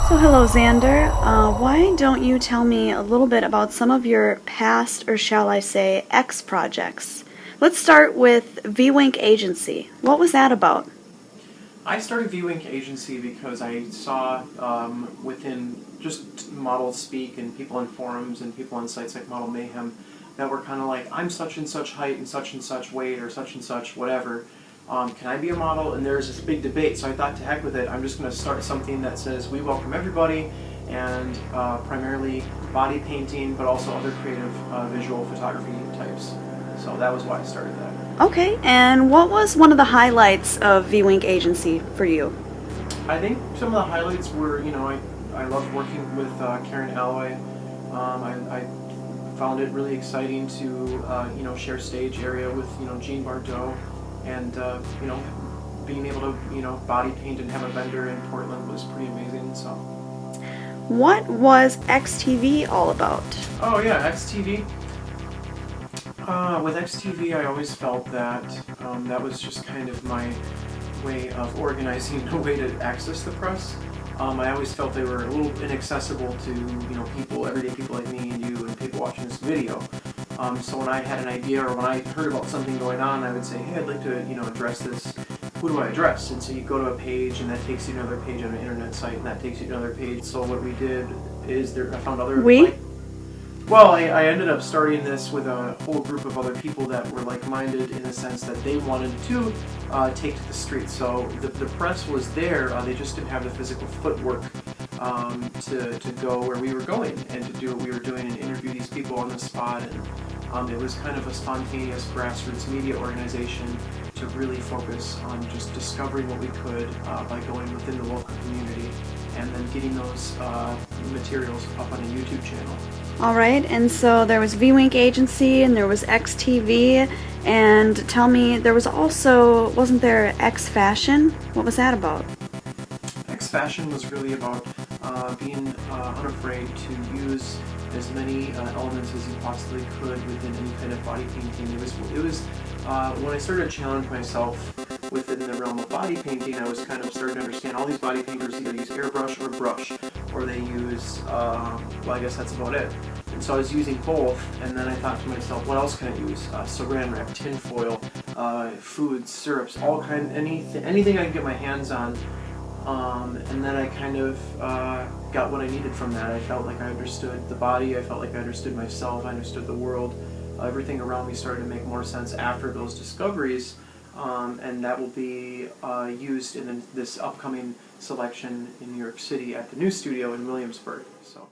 So hello Xander, why don't you tell me a little bit about some of your past, or shall I say, X projects? Let's start with V-Wink Agency. What was that about? I started V-Wink Agency because I saw within just model speak and people on forums and people on sites like Model Mayhem that were kind of like, I'm such and such height and such weight or such and such whatever. Can I be a model? And there's this big debate, so I thought, to heck with it, I'm just going to start something that says we welcome everybody, and primarily body painting, but also other creative visual photography types. So that was why I started that. Okay, and what was one of the highlights of V-Wink Agency for you? I think some of the highlights were, I loved working with Karen Alloy. I found it really exciting to, share stage area with, Jean Bardot. And, being able to, body paint and have a vendor in Portland was pretty amazing, so. What was XTV all about? Oh yeah, XTV. With XTV, I always felt that that was just kind of my way of organizing a way to access the press. I always felt they were a little inaccessible to, people, everyday people like me and you and people watching this video. So when I had an idea or when I heard about something going on, I would say, hey, I'd like to, address this. Who do I address? And so you go to a page, and that takes you to another page on an internet site, and that takes you to another page. So what we did is I found other... I ended up starting this with a whole group of other people that were like-minded in the sense that they wanted to take to the streets. So the press was there, they just didn't have the physical footwork to go where we were going and to do what we were doing and interview these people on the spot. And it was kind of a spontaneous grassroots media organization to really focus on just discovering what we could by going within the local community and then getting those materials up on a YouTube channel. All right, and so there was V-Wink Agency and there was XTV, and tell me, there was also, wasn't there X Fashion? What was that about? X Fashion was really about being unafraid to use as many elements as you possibly could within any kind of body painting. It was when I started to challenge myself within the realm of body painting, I was kind of starting to understand all these body painters either use airbrush or brush, or they use, I guess that's about it. And so I was using both, and then I thought to myself, what else can I use? Saran wrap, tin foil, foods, syrups, anything I can get my hands on. And then I kind of got what I needed from that. I felt like I understood the body, I felt like I understood myself, I understood the world. Everything around me started to make more sense after those discoveries, and that will be used in this upcoming selection in New York City at the new studio in Williamsburg. So.